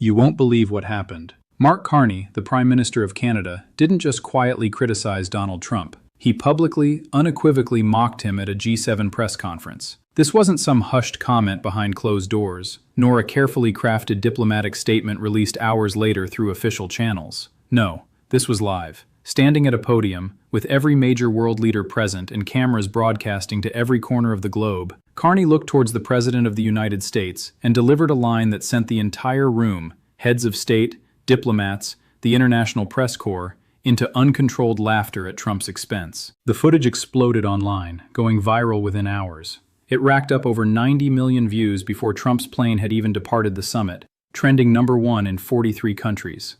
You won't believe what happened. Mark Carney, the Prime Minister of Canada, didn't just quietly criticize Donald Trump. He publicly, unequivocally mocked him at a G7 press conference. This wasn't some hushed comment behind closed doors, nor a carefully crafted diplomatic statement released hours later through official channels. No, this was live. Standing at a podium, with every major world leader present and cameras broadcasting to every corner of the globe, Carney looked towards the President of the United States and delivered a line that sent the entire room, heads of state, diplomats, the International Press Corps, into uncontrolled laughter at Trump's expense. The footage exploded online, going viral within hours. It racked up over 90 million views before Trump's plane had even departed the summit, trending #1 in 43 countries.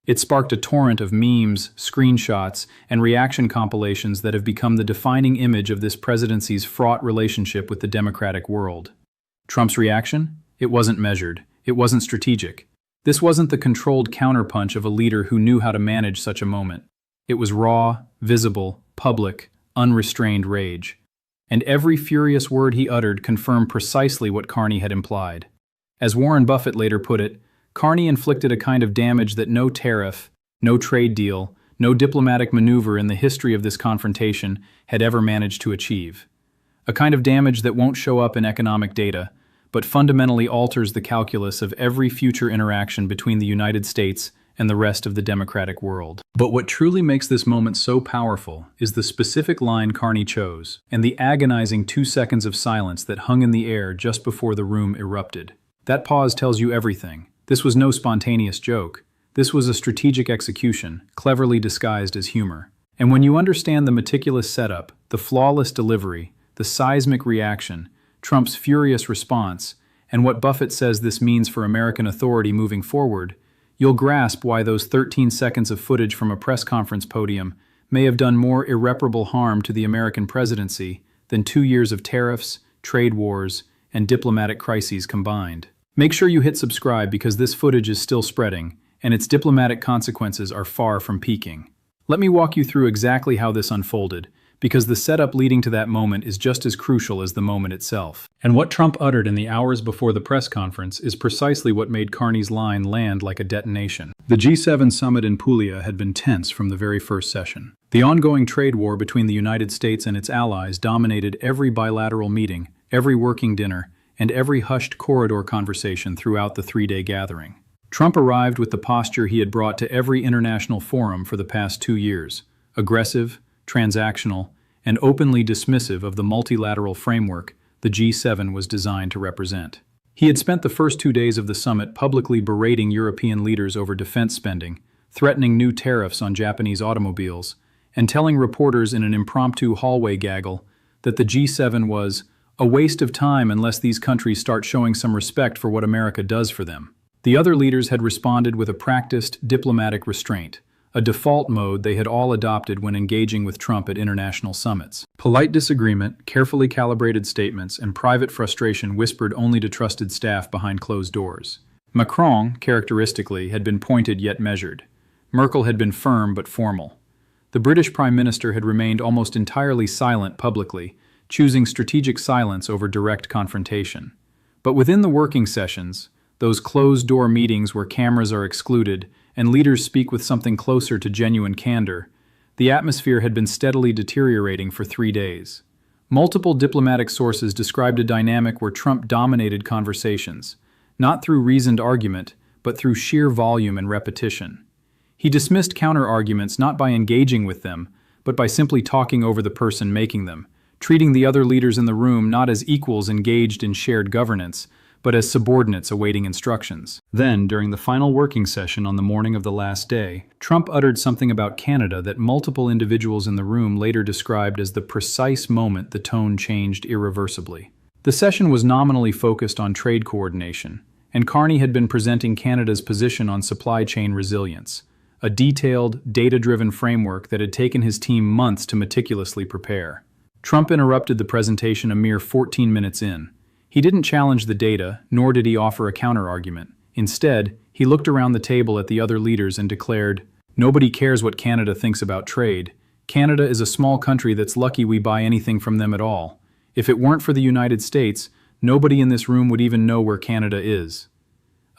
It sparked a torrent of memes, screenshots, and reaction compilations that have become the defining image of this presidency's fraught relationship with the democratic world. Trump's reaction? It wasn't measured. It wasn't strategic. This wasn't the controlled counterpunch of a leader who knew how to manage such a moment. It was raw, visible, public, unrestrained rage. And every furious word he uttered confirmed precisely what Carney had implied. As Warren Buffett later put it, Carney inflicted a kind of damage that no tariff, no trade deal, no diplomatic maneuver in the history of this confrontation had ever managed to achieve. A kind of damage that won't show up in economic data, but fundamentally alters the calculus of every future interaction between the United States and the rest of the democratic world. But what truly makes this moment so powerful is the specific line Carney chose, and the agonizing 2 seconds of silence that hung in the air just before the room erupted. That pause tells you everything. This was no spontaneous joke. This was a strategic execution, cleverly disguised as humor. And when you understand the meticulous setup, the flawless delivery, the seismic reaction, Trump's furious response, and what Buffett says this means for American authority moving forward, you'll grasp why those 13 seconds of footage from a press conference podium may have done more irreparable harm to the American presidency than 2 years of tariffs, trade wars, and diplomatic crises combined. Make sure you hit subscribe because this footage is still spreading, and its diplomatic consequences are far from peaking. Let me walk you through exactly how this unfolded, because the setup leading to that moment is just as crucial as the moment itself. And what Trump uttered in the hours before the press conference is precisely what made Carney's line land like a detonation. The G7 summit in Puglia had been tense from the very first session. The ongoing trade war between the United States and its allies dominated every bilateral meeting, every working dinner, and every hushed corridor conversation throughout the 3-day gathering. Trump arrived with the posture he had brought to every international forum for the past 2 years: aggressive, transactional, and openly dismissive of the multilateral framework the G7 was designed to represent. He had spent the first 2 days of the summit publicly berating European leaders over defense spending, threatening new tariffs on Japanese automobiles, and telling reporters in an impromptu hallway gaggle that the G7 was a waste of time unless these countries start showing some respect for what America does for them. The other leaders had responded with a practiced diplomatic restraint, a default mode they had all adopted when engaging with Trump at international summits. Polite disagreement, carefully calibrated statements, and private frustration whispered only to trusted staff behind closed doors. Macron, characteristically, had been pointed yet measured. Merkel had been firm but formal. The British Prime Minister had remained almost entirely silent publicly, choosing strategic silence over direct confrontation. But within the working sessions, those closed-door meetings where cameras are excluded and leaders speak with something closer to genuine candor, the atmosphere had been steadily deteriorating for 3 days. Multiple diplomatic sources described a dynamic where Trump dominated conversations, not through reasoned argument, but through sheer volume and repetition. He dismissed counter-arguments not by engaging with them, but by simply talking over the person making them, treating the other leaders in the room not as equals engaged in shared governance, but as subordinates awaiting instructions. Then, during the final working session on the morning of the last day, Trump uttered something about Canada that multiple individuals in the room later described as the precise moment the tone changed irreversibly. The session was nominally focused on trade coordination, and Carney had been presenting Canada's position on supply chain resilience, a detailed, data-driven framework that had taken his team months to meticulously prepare. Trump interrupted the presentation a mere 14 minutes in. He didn't challenge the data, nor did he offer a counter-argument. Instead, he looked around the table at the other leaders and declared, "Nobody cares what Canada thinks about trade. Canada is a small country that's lucky we buy anything from them at all. If it weren't for the United States, nobody in this room would even know where Canada is."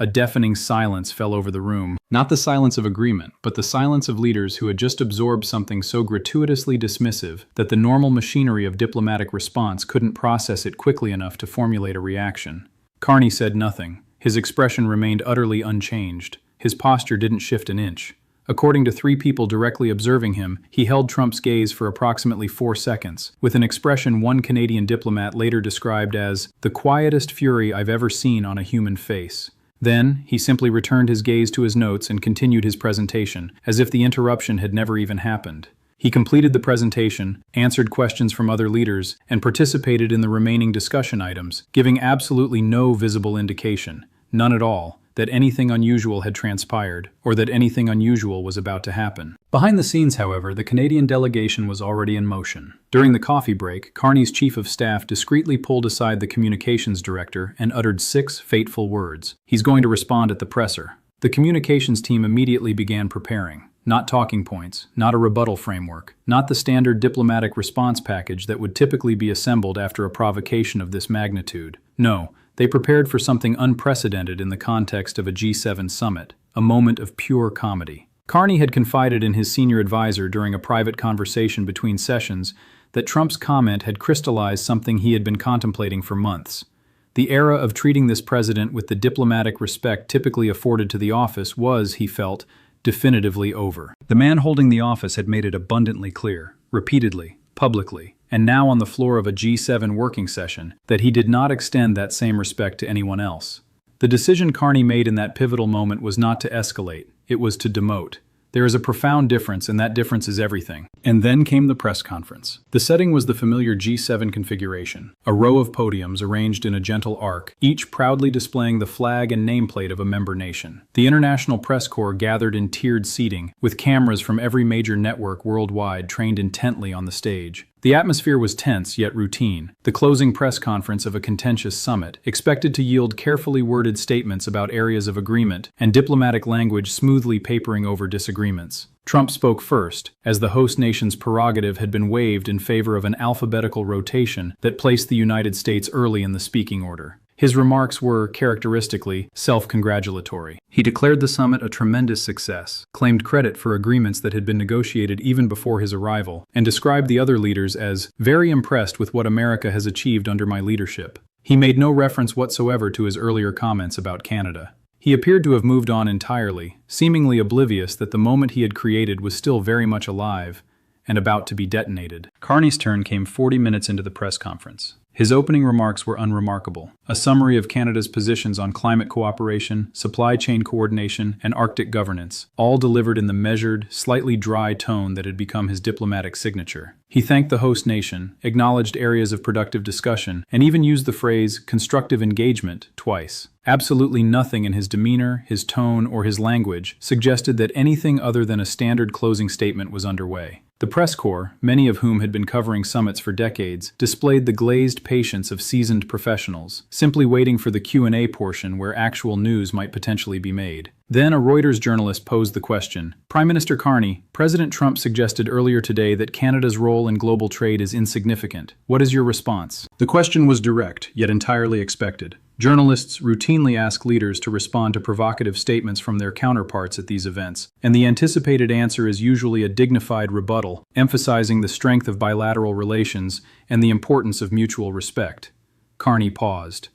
A deafening silence fell over the room. Not the silence of agreement, but the silence of leaders who had just absorbed something so gratuitously dismissive that the normal machinery of diplomatic response couldn't process it quickly enough to formulate a reaction. Carney said nothing. His expression remained utterly unchanged. His posture didn't shift an inch. According to 3 people directly observing him, he held Trump's gaze for approximately 4 seconds, with an expression one Canadian diplomat later described as the quietest fury I've ever seen on a human face. Then, he simply returned his gaze to his notes and continued his presentation, as if the interruption had never even happened. He completed the presentation, answered questions from other leaders, and participated in the remaining discussion items, giving absolutely no visible indication, none at all, that anything unusual had transpired, or that anything unusual was about to happen. Behind the scenes, however, the Canadian delegation was already in motion. During the coffee break, Carney's chief of staff discreetly pulled aside the communications director and uttered 6 fateful words. He's going to respond at the presser. The communications team immediately began preparing. Not talking points, not a rebuttal framework, not the standard diplomatic response package that would typically be assembled after a provocation of this magnitude. No, they prepared for something unprecedented in the context of a G7 summit, a moment of pure comedy. Carney had confided in his senior advisor during a private conversation between sessions that Trump's comment had crystallized something he had been contemplating for months. The era of treating this president with the diplomatic respect typically afforded to the office was, he felt, definitively over. The man holding the office had made it abundantly clear, repeatedly, publicly, and now on the floor of a G7 working session, that he did not extend that same respect to anyone else. The decision Carney made in that pivotal moment was not to escalate, it was to demote. There is a profound difference, and that difference is everything. And then came the press conference. The setting was the familiar G7 configuration, a row of podiums arranged in a gentle arc, each proudly displaying the flag and nameplate of a member nation. The international press corps gathered in tiered seating, with cameras from every major network worldwide trained intently on the stage. The atmosphere was tense yet routine, the closing press conference of a contentious summit, expected to yield carefully worded statements about areas of agreement and diplomatic language smoothly papering over disagreements. Trump spoke first, as the host nation's prerogative had been waived in favor of an alphabetical rotation that placed the United States early in the speaking order. His remarks were, characteristically, self-congratulatory. He declared the summit a tremendous success, claimed credit for agreements that had been negotiated even before his arrival, and described the other leaders as very impressed with what America has achieved under my leadership. He made no reference whatsoever to his earlier comments about Canada. He appeared to have moved on entirely, seemingly oblivious that the moment he had created was still very much alive and about to be detonated. Carney's turn came 40 minutes into the press conference. His opening remarks were unremarkable. A summary of Canada's positions on climate cooperation, supply chain coordination, and Arctic governance, all delivered in the measured, slightly dry tone that had become his diplomatic signature. He thanked the host nation, acknowledged areas of productive discussion, and even used the phrase constructive engagement twice. Absolutely nothing in his demeanor, his tone, or his language suggested that anything other than a standard closing statement was underway. The press corps, many of whom had been covering summits for decades, displayed the glazed patience of seasoned professionals, simply waiting for the Q&A portion where actual news might potentially be made. Then a Reuters journalist posed the question, Prime Minister Carney, President Trump suggested earlier today that Canada's role in global trade is insignificant. What is your response? The question was direct, yet entirely expected. Journalists routinely ask leaders to respond to provocative statements from their counterparts at these events, and the anticipated answer is usually a dignified rebuttal, emphasizing the strength of bilateral relations and the importance of mutual respect. Carney paused.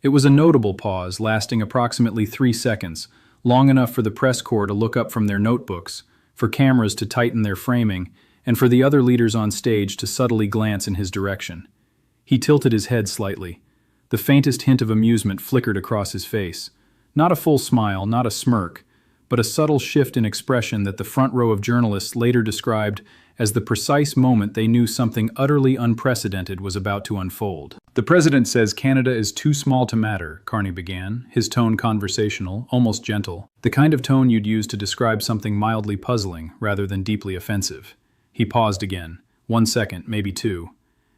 It was a notable pause, lasting approximately 3 seconds, long enough for the press corps to look up from their notebooks, for cameras to tighten their framing, and for the other leaders on stage to subtly glance in his direction. He tilted his head slightly. The faintest hint of amusement flickered across his face. Not a full smile, not a smirk, but a subtle shift in expression that the front row of journalists later described as the precise moment they knew something utterly unprecedented was about to unfold. The president says Canada is too small to matter, Carney began, his tone conversational, almost gentle, the kind of tone you'd use to describe something mildly puzzling rather than deeply offensive. He paused again, 1 second, maybe 2,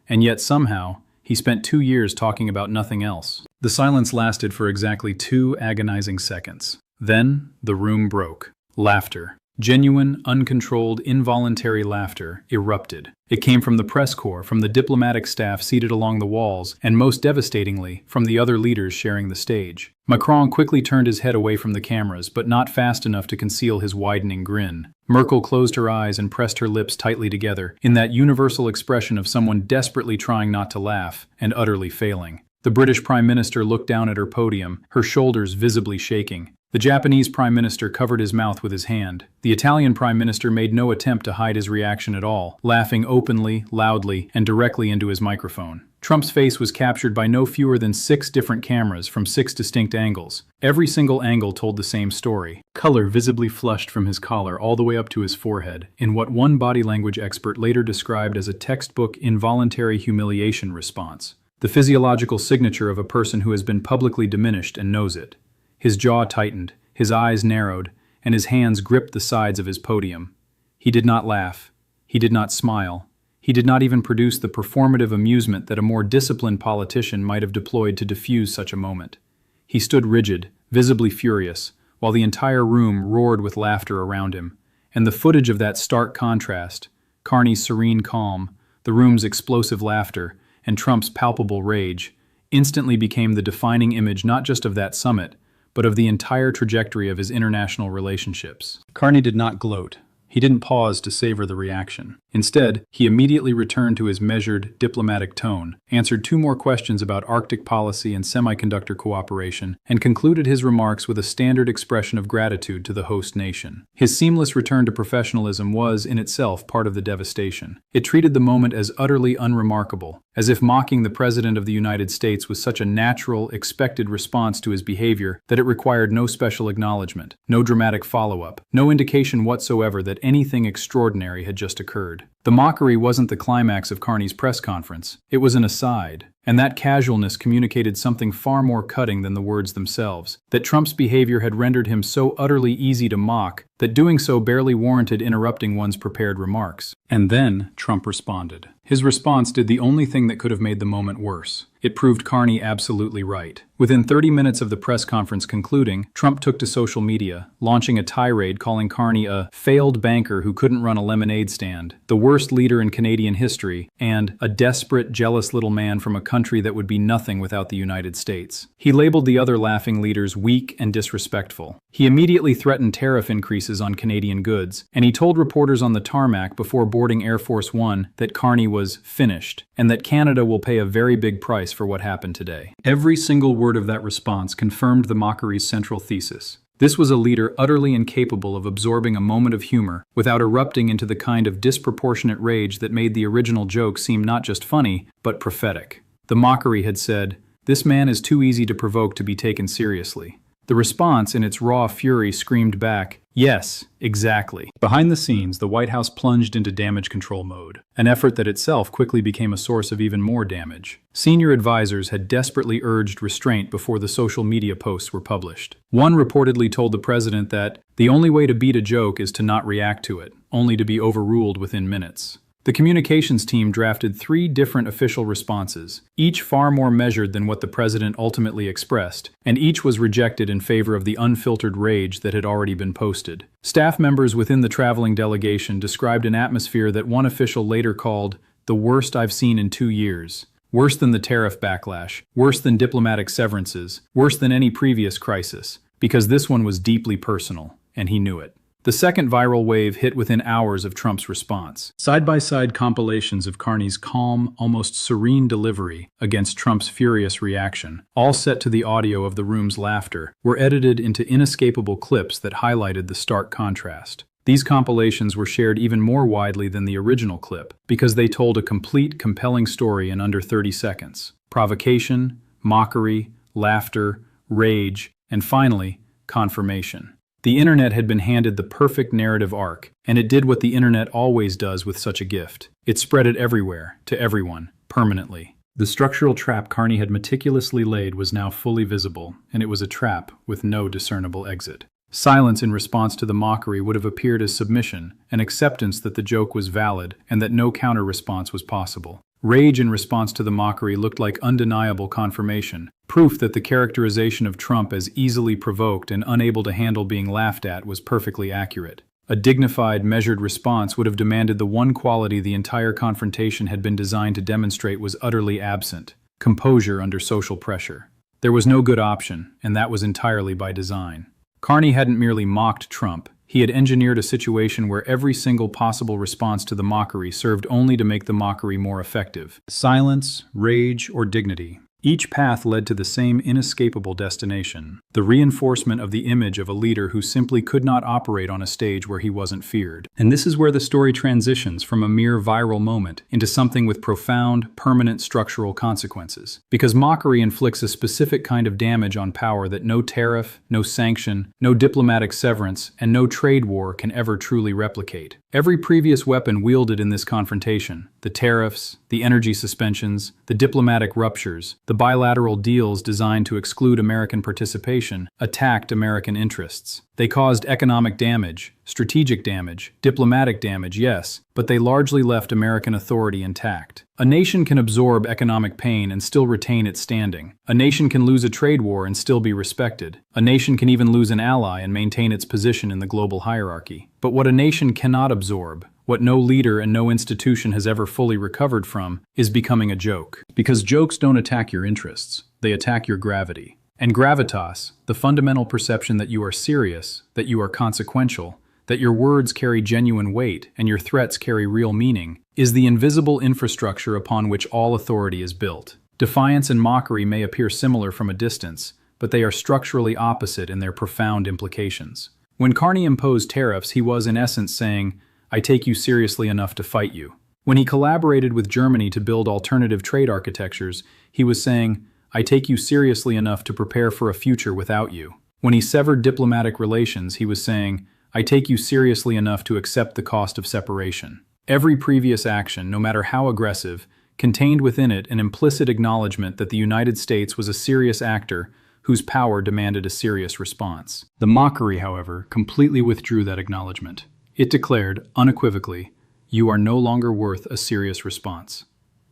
and yet somehow, he spent 2 years talking about nothing else. The silence lasted for exactly 2 agonizing seconds. Then, the room broke. Laughter. Genuine, uncontrolled, involuntary laughter erupted. It came from the press corps, from the diplomatic staff seated along the walls, and most devastatingly, from the other leaders sharing the stage. Macron quickly turned his head away from the cameras, but not fast enough to conceal his widening grin. Merkel closed her eyes and pressed her lips tightly together, in that universal expression of someone desperately trying not to laugh and utterly failing. The British Prime Minister looked down at her podium, her shoulders visibly shaking. The Japanese Prime Minister covered his mouth with his hand. The Italian Prime Minister made no attempt to hide his reaction at all, laughing openly, loudly, and directly into his microphone. Trump's face was captured by no fewer than 6 different cameras from 6 distinct angles. Every single angle told the same story. Color visibly flushed from his collar all the way up to his forehead, in what one body language expert later described as a textbook involuntary humiliation response. The physiological signature of a person who has been publicly diminished and knows it. His jaw tightened, his eyes narrowed, and his hands gripped the sides of his podium. He did not laugh. He did not smile. He did not even produce the performative amusement that a more disciplined politician might have deployed to diffuse such a moment. He stood rigid, visibly furious, while the entire room roared with laughter around him. And the footage of that stark contrast, Carney's serene calm, the room's explosive laughter, and Trump's palpable rage, instantly became the defining image not just of that summit, but of the entire trajectory of his international relationships. Carney did not gloat. He didn't pause to savor the reaction. Instead, he immediately returned to his measured, diplomatic tone, answered 2 more questions about Arctic policy and semiconductor cooperation, and concluded his remarks with a standard expression of gratitude to the host nation. His seamless return to professionalism was, in itself, part of the devastation. It treated the moment as utterly unremarkable, as if mocking the President of the United States was such a natural, expected response to his behavior that it required no special acknowledgement, no dramatic follow-up, no indication whatsoever that anything extraordinary had just occurred. The mockery wasn't the climax of Carney's press conference. It was an aside. And that casualness communicated something far more cutting than the words themselves, that Trump's behavior had rendered him so utterly easy to mock that doing so barely warranted interrupting one's prepared remarks. And then Trump responded. His response did the only thing that could have made the moment worse. It proved Carney absolutely right. Within 30 minutes of the press conference concluding, Trump took to social media, launching a tirade calling Carney a failed banker who couldn't run a lemonade stand, the worst leader in Canadian history, and a desperate, jealous little man from a country that would be nothing without the United States. He labeled the other laughing leaders weak and disrespectful. He immediately threatened tariff increases on Canadian goods, and he told reporters on the tarmac before boarding Air Force One that Carney was finished, and that Canada will pay a very big price for what happened today. Every single word of that response confirmed the mockery's central thesis. This was a leader utterly incapable of absorbing a moment of humor without erupting into the kind of disproportionate rage that made the original joke seem not just funny, but prophetic. The mockery had said, "This man is too easy to provoke to be taken seriously." The response, in its raw fury, screamed back, "Yes, exactly." Behind the scenes, the White House plunged into damage control mode, an effort that itself quickly became a source of even more damage. Senior advisors had desperately urged restraint before the social media posts were published. One reportedly told the president that the only way to beat a joke is to not react to it, only to be overruled within minutes. The communications team drafted 3 different official responses, each far more measured than what the president ultimately expressed, and each was rejected in favor of the unfiltered rage that had already been posted. Staff members within the traveling delegation described an atmosphere that one official later called the worst I've seen in 2 years. Worse than the tariff backlash, worse than diplomatic severances, worse than any previous crisis, because this one was deeply personal, and he knew it. The second viral wave hit within hours of Trump's response. Side-by-side compilations of Carney's calm, almost serene delivery against Trump's furious reaction, all set to the audio of the room's laughter, were edited into inescapable clips that highlighted the stark contrast. These compilations were shared even more widely than the original clip because they told a complete, compelling story in under 30 seconds. Provocation, mockery, laughter, rage, and finally, confirmation. The internet had been handed the perfect narrative arc, and it did what the internet always does with such a gift. It spread it everywhere, to everyone, permanently. The structural trap Carney had meticulously laid was now fully visible, and it was a trap with no discernible exit. Silence in response to the mockery would have appeared as submission, an acceptance that the joke was valid and that no counter-response was possible. Rage in response to the mockery looked like undeniable confirmation, proof that the characterization of Trump as easily provoked and unable to handle being laughed at was perfectly accurate. A dignified, measured response would have demanded the one quality the entire confrontation had been designed to demonstrate was utterly absent: composure under social pressure. There was no good option, and that was entirely by design. Carney hadn't merely mocked Trump. He had engineered a situation where every single possible response to the mockery served only to make the mockery more effective. Silence, rage, or dignity. Each path led to the same inescapable destination: the reinforcement of the image of a leader who simply could not operate on a stage where he wasn't feared. And this is where the story transitions from a mere viral moment into something with profound, permanent structural consequences. Because mockery inflicts a specific kind of damage on power that no tariff, no sanction, no diplomatic severance, and no trade war can ever truly replicate. Every previous weapon wielded in this confrontation, the tariffs, the energy suspensions, the diplomatic ruptures, the bilateral deals designed to exclude American participation, attacked American interests. They caused economic damage, strategic damage, diplomatic damage, yes, but they largely left American authority intact. A nation can absorb economic pain and still retain its standing. A nation can lose a trade war and still be respected. A nation can even lose an ally and maintain its position in the global hierarchy. But what a nation cannot absorb, what no leader and no institution has ever fully recovered from, is becoming a joke. Because jokes don't attack your interests, they attack your gravity. And gravitas, the fundamental perception that you are serious, that you are consequential, that your words carry genuine weight and your threats carry real meaning, is the invisible infrastructure upon which all authority is built. Defiance and mockery may appear similar from a distance, but they are structurally opposite in their profound implications. When Carney imposed tariffs, he was in essence saying, "I take you seriously enough to fight you." When he collaborated with Germany to build alternative trade architectures, he was saying, "I take you seriously enough to prepare for a future without you." When he severed diplomatic relations, he was saying, "I take you seriously enough to accept the cost of separation." Every previous action, no matter how aggressive, contained within it an implicit acknowledgement that the United States was a serious actor whose power demanded a serious response. The mockery, however, completely withdrew that acknowledgement. It declared, unequivocally, "You are no longer worth a serious response."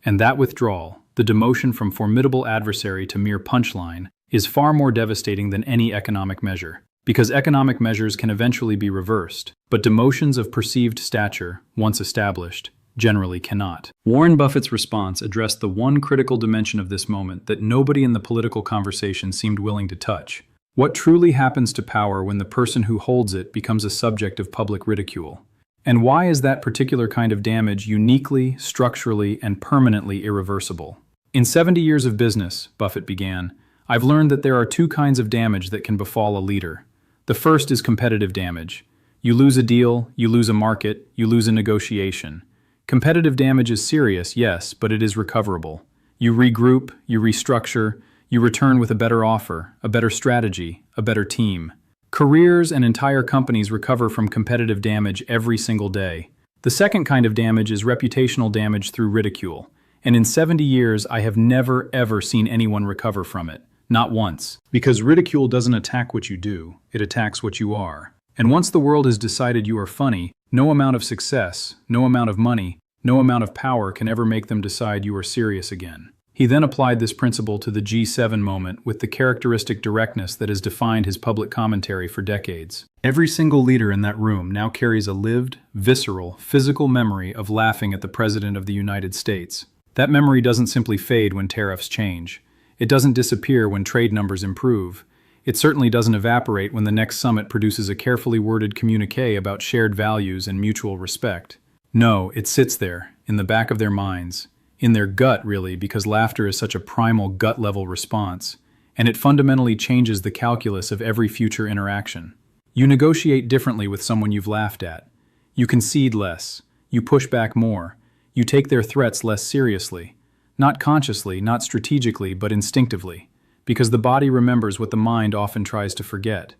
And that withdrawal, the demotion from formidable adversary to mere punchline, is far more devastating than any economic measure. Because economic measures can eventually be reversed, but demotions of perceived stature, once established, generally cannot. Warren Buffett's response addressed the one critical dimension of this moment that nobody in the political conversation seemed willing to touch. What truly happens to power when the person who holds it becomes a subject of public ridicule? And why is that particular kind of damage uniquely, structurally, and permanently irreversible? In 70 years of business, Buffett began, I've learned that there are two kinds of damage that can befall a leader. The first is competitive damage. You lose a deal, you lose a market, you lose a negotiation. Competitive damage is serious, yes, but it is recoverable. You regroup, you restructure, you return with a better offer, a better strategy, a better team. Careers and entire companies recover from competitive damage every single day. The second kind of damage is reputational damage through ridicule. And in 70 years, I have never, ever seen anyone recover from it. Not once. Because ridicule doesn't attack what you do, it attacks what you are. And once the world has decided you are funny, no amount of success, no amount of money, no amount of power can ever make them decide you are serious again. He then applied this principle to the G7 moment with the characteristic directness that has defined his public commentary for decades. Every single leader in that room now carries a lived, visceral, physical memory of laughing at the President of the United States. That memory doesn't simply fade when tariffs change. It doesn't disappear when trade numbers improve. It certainly doesn't evaporate when the next summit produces a carefully worded communiqué about shared values and mutual respect. No, it sits there, in the back of their minds, in their gut really, because laughter is such a primal gut-level response, and it fundamentally changes the calculus of every future interaction. You negotiate differently with someone you've laughed at. You concede less. You push back more. You take their threats less seriously. Not consciously, not strategically, but instinctively, because the body remembers what the mind often tries to forget.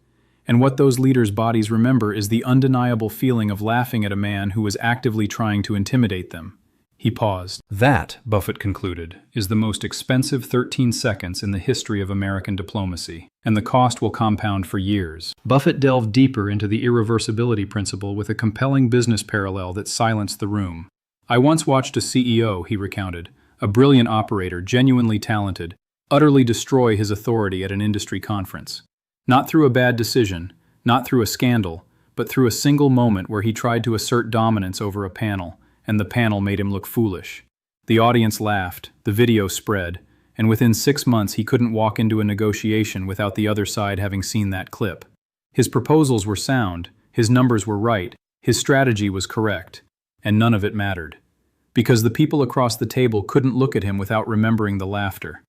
And what those leaders' bodies remember is the undeniable feeling of laughing at a man who was actively trying to intimidate them. He paused. That, Buffett concluded, is the most expensive 13 seconds in the history of American diplomacy, and the cost will compound for years. Buffett delved deeper into the irreversibility principle with a compelling business parallel that silenced the room. I once watched a CEO, he recounted, a brilliant operator, genuinely talented, utterly destroy his authority at an industry conference. Not through a bad decision, not through a scandal, but through a single moment where he tried to assert dominance over a panel, and the panel made him look foolish. The audience laughed, the video spread, and within 6 months he couldn't walk into a negotiation without the other side having seen that clip. His proposals were sound, his numbers were right, his strategy was correct, and none of it mattered. Because the people across the table couldn't look at him without remembering the laughter.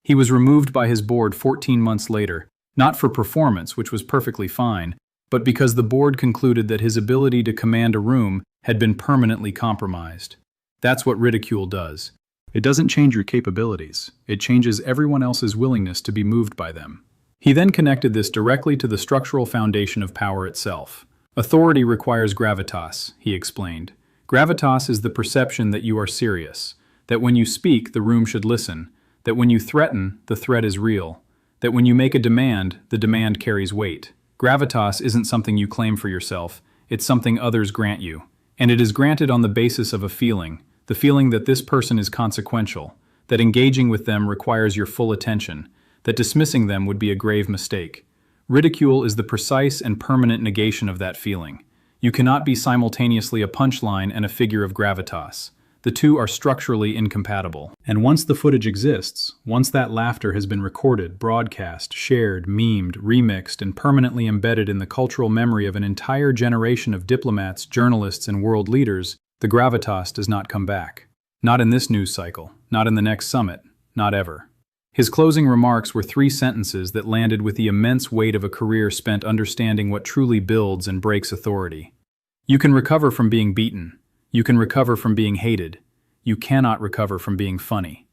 He was removed by his board 14 months later, not for performance, which was perfectly fine, but because the board concluded that his ability to command a room had been permanently compromised. That's what ridicule does. It doesn't change your capabilities, it changes everyone else's willingness to be moved by them. He then connected this directly to the structural foundation of power itself. Authority requires gravitas, he explained. Gravitas is the perception that you are serious, that when you speak, the room should listen, that when you threaten, the threat is real, that when you make a demand, the demand carries weight. Gravitas isn't something you claim for yourself, it's something others grant you. And it is granted on the basis of a feeling, the feeling that this person is consequential, that engaging with them requires your full attention, that dismissing them would be a grave mistake. Ridicule is the precise and permanent negation of that feeling. You cannot be simultaneously a punchline and a figure of gravitas. The two are structurally incompatible. And once the footage exists, once that laughter has been recorded, broadcast, shared, memed, remixed, and permanently embedded in the cultural memory of an entire generation of diplomats, journalists, and world leaders, the gravitas does not come back. Not in this news cycle, not in the next summit, not ever. His closing remarks were 3 sentences that landed with the immense weight of a career spent understanding what truly builds and breaks authority. You can recover from being beaten. You can recover from being hated. You cannot recover from being funny.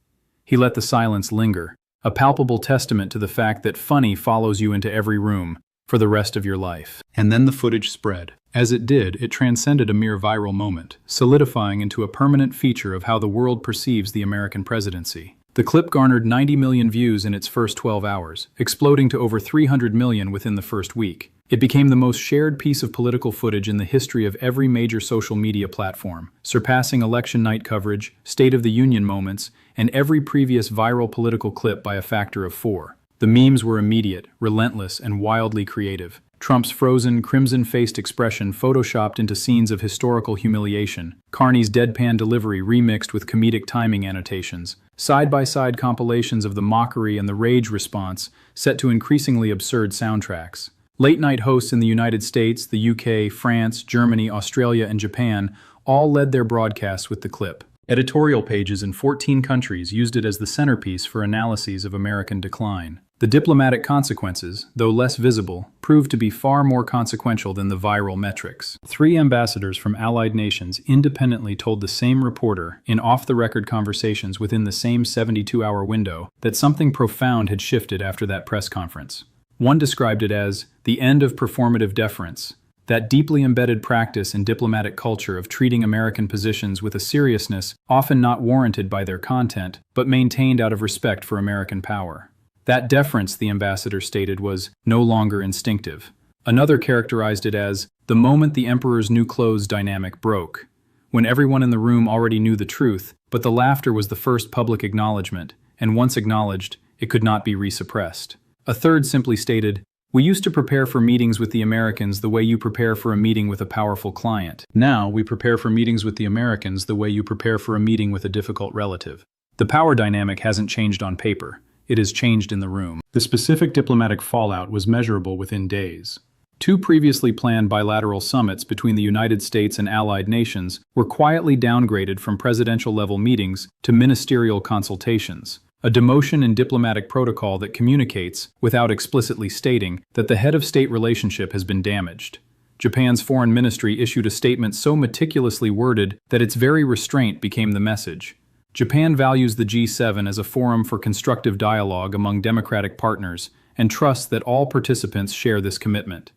He let the silence linger, a palpable testament to the fact that funny follows you into every room for the rest of your life. And then the footage spread. As it did, it transcended a mere viral moment, solidifying into a permanent feature of how the world perceives the American presidency. The clip garnered 90 million views in its first 12 hours, exploding to over 300 million within the first week. It became the most shared piece of political footage in the history of every major social media platform, surpassing election night coverage, State of the Union moments, and every previous viral political clip by a factor of 4. The memes were immediate, relentless, and wildly creative. Trump's frozen, crimson-faced expression photoshopped into scenes of historical humiliation, Carney's deadpan delivery remixed with comedic timing annotations, side-by-side compilations of the mockery and the rage response set to increasingly absurd soundtracks. Late-night hosts in the United States, the UK, France, Germany, Australia, and Japan all led their broadcasts with the clip. Editorial pages in 14 countries used it as the centerpiece for analyses of American decline. The diplomatic consequences, though less visible, proved to be far more consequential than the viral metrics. 3 ambassadors from allied nations independently told the same reporter, in off-the-record conversations within the same 72-hour window, that something profound had shifted after that press conference. One described it as the end of performative deference, that deeply embedded practice in diplomatic culture of treating American positions with a seriousness often not warranted by their content, but maintained out of respect for American power. That deference, the ambassador stated, was no longer instinctive. Another characterized it as the moment the emperor's new clothes dynamic broke, when everyone in the room already knew the truth, but the laughter was the first public acknowledgement, and once acknowledged, it could not be resuppressed. A third simply stated, "We used to prepare for meetings with the Americans the way you prepare for a meeting with a powerful client. Now we prepare for meetings with the Americans the way you prepare for a meeting with a difficult relative." The power dynamic hasn't changed on paper. It has changed in the room. The specific diplomatic fallout was measurable within days. 2 previously planned bilateral summits between the United States and allied nations were quietly downgraded from presidential-level meetings to ministerial consultations, a demotion in diplomatic protocol that communicates, without explicitly stating, that the head of state relationship has been damaged. Japan's foreign ministry issued a statement so meticulously worded that its very restraint became the message. Japan values the G7 as a forum for constructive dialogue among democratic partners and trusts that all participants share this commitment.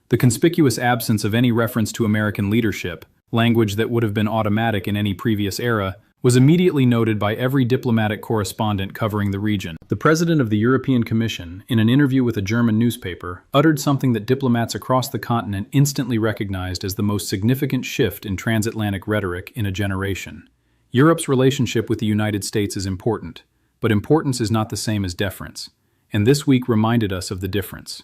The conspicuous absence of any reference to American leadership, language that would have been automatic in any previous era, was immediately noted by every diplomatic correspondent covering the region. The president of the European Commission, in an interview with a German newspaper, uttered something that diplomats across the continent instantly recognized as the most significant shift in transatlantic rhetoric in a generation. Europe's relationship with the United States is important, but importance is not the same as deference, and this week reminded us of the difference.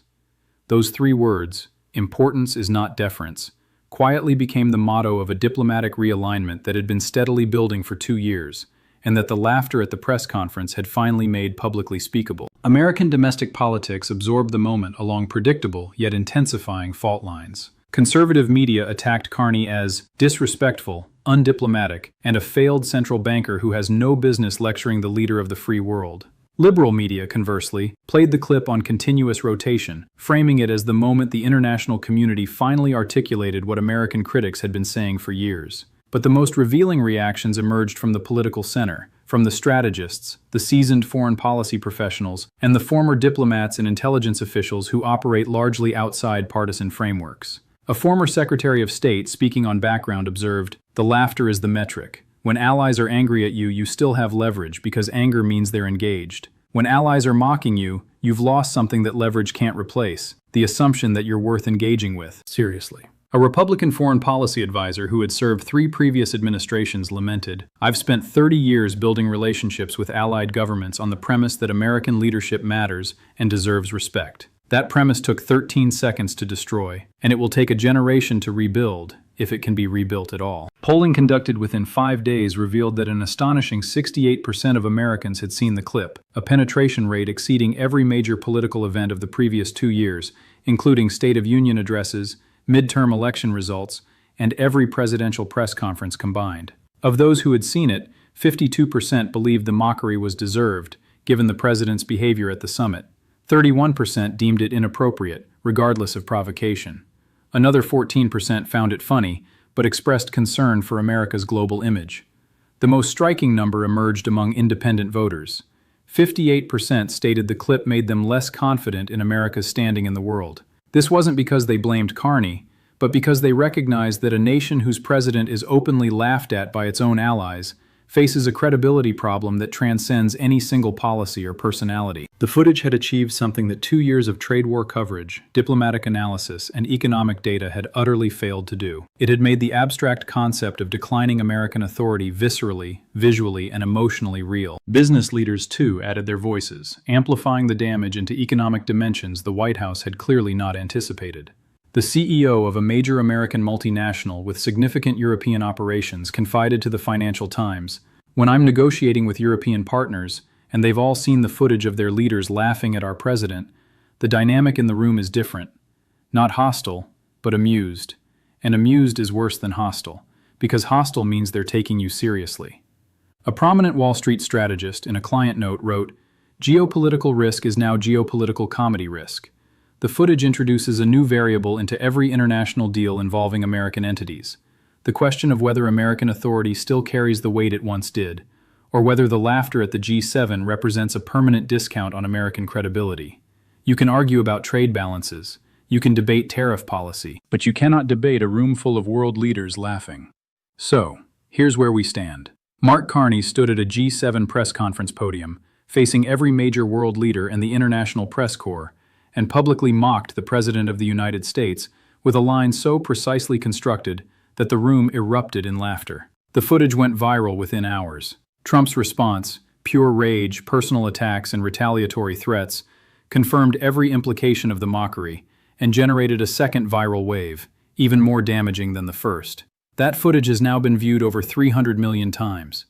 Those 3 words, "Importance is not deference," quietly became the motto of a diplomatic realignment that had been steadily building for 2 years, and that the laughter at the press conference had finally made publicly speakable. American domestic politics absorbed the moment along predictable yet intensifying fault lines. Conservative media attacked Carney as disrespectful, undiplomatic, and a failed central banker who has no business lecturing the leader of the free world. Liberal media, conversely, played the clip on continuous rotation, framing it as the moment the international community finally articulated what American critics had been saying for years. But the most revealing reactions emerged from the political center, from the strategists, the seasoned foreign policy professionals, and the former diplomats and intelligence officials who operate largely outside partisan frameworks. A former Secretary of State, speaking on background, observed, "The laughter is the metric. When allies are angry at you, you still have leverage because anger means they're engaged. When allies are mocking you, you've lost something that leverage can't replace, the assumption that you're worth engaging with." Seriously. A Republican foreign policy advisor who had served 3 previous administrations lamented, "I've spent 30 years building relationships with allied governments on the premise that American leadership matters and deserves respect. That premise took 13 seconds to destroy, and it will take a generation to rebuild, if it can be rebuilt at all." Polling conducted within 5 days revealed that an astonishing 68% of Americans had seen the clip, a penetration rate exceeding every major political event of the previous 2 years, including State of Union addresses, midterm election results, and every presidential press conference combined. Of those who had seen it, 52% believed the mockery was deserved, given the president's behavior at the summit. 31% deemed it inappropriate, regardless of provocation. Another 14% found it funny, but expressed concern for America's global image. The most striking number emerged among independent voters. 58% stated the clip made them less confident in America's standing in the world. This wasn't because they blamed Carney, but because they recognized that a nation whose president is openly laughed at by its own allies faces a credibility problem that transcends any single policy or personality. The footage had achieved something that 2 years of trade war coverage, diplomatic analysis, and economic data had utterly failed to do. It had made the abstract concept of declining American authority viscerally, visually, and emotionally real. Business leaders, too, added their voices, amplifying the damage into economic dimensions the White House had clearly not anticipated. The CEO of a major American multinational with significant European operations confided to the Financial Times, "When I'm negotiating with European partners, and they've all seen the footage of their leaders laughing at our president, the dynamic in the room is different. Not hostile, but amused. And amused is worse than hostile, because hostile means they're taking you seriously." A prominent Wall Street strategist in a client note wrote, "Geopolitical risk is now geopolitical comedy risk." The footage introduces a new variable into every international deal involving American entities. The question of whether American authority still carries the weight it once did, or whether the laughter at the G7 represents a permanent discount on American credibility. You can argue about trade balances, you can debate tariff policy, but you cannot debate a room full of world leaders laughing. So, here's where we stand. Mark Carney stood at a G7 press conference podium, facing every major world leader and the international press corps, and publicly mocked the President of the United States with a line so precisely constructed that the room erupted in laughter. The footage went viral within hours. Trump's response, pure rage, personal attacks, and retaliatory threats, confirmed every implication of the mockery and generated a second viral wave, even more damaging than the first. That footage has now been viewed over 300 million times.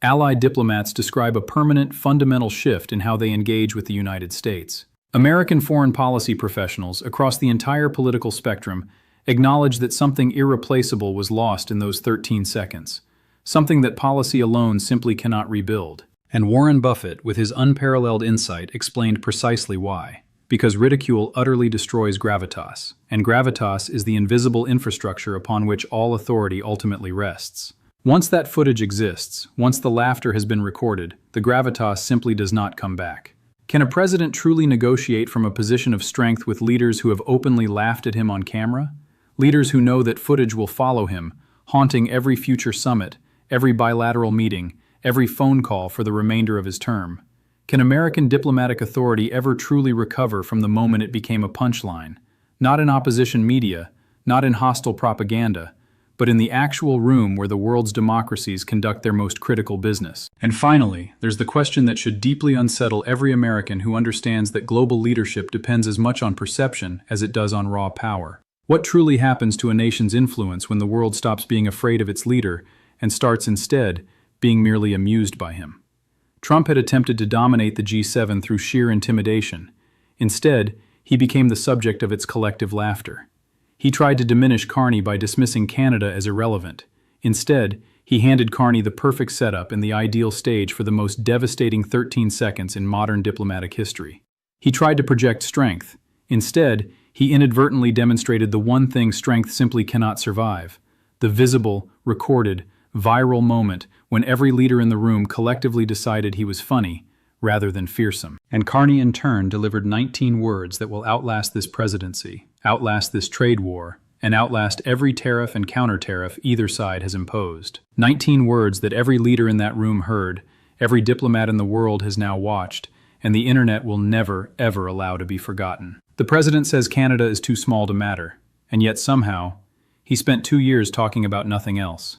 Allied diplomats describe a permanent, fundamental shift in how they engage with the United States. American foreign policy professionals across the entire political spectrum acknowledge that something irreplaceable was lost in those 13 seconds, something that policy alone simply cannot rebuild. And Warren Buffett, with his unparalleled insight, explained precisely why. Because ridicule utterly destroys gravitas, and gravitas is the invisible infrastructure upon which all authority ultimately rests. Once that footage exists, once the laughter has been recorded, the gravitas simply does not come back. Can a president truly negotiate from a position of strength with leaders who have openly laughed at him on camera? Leaders who know that footage will follow him, haunting every future summit, every bilateral meeting, every phone call for the remainder of his term. Can American diplomatic authority ever truly recover from the moment it became a punchline? Not in opposition media, not in hostile propaganda, but in the actual room where the world's democracies conduct their most critical business. And finally, there's the question that should deeply unsettle every American who understands that global leadership depends as much on perception as it does on raw power. What truly happens to a nation's influence when the world stops being afraid of its leader and starts instead being merely amused by him? Trump had attempted to dominate the G7 through sheer intimidation. Instead, he became the subject of its collective laughter. He tried to diminish Carney by dismissing Canada as irrelevant. Instead, he handed Carney the perfect setup and the ideal stage for the most devastating 13 seconds in modern diplomatic history. He tried to project strength. Instead, he inadvertently demonstrated the one thing strength simply cannot survive: the visible, recorded, viral moment when every leader in the room collectively decided he was funny rather than fearsome. And Carney, in turn, delivered 19 words that will outlast this presidency, outlast this trade war, and outlast every tariff and counter-tariff either side has imposed. 19 words that every leader in that room heard, every diplomat in the world has now watched, and the internet will never, ever allow to be forgotten. The president says Canada is too small to matter, and yet somehow, he spent 2 years talking about nothing else.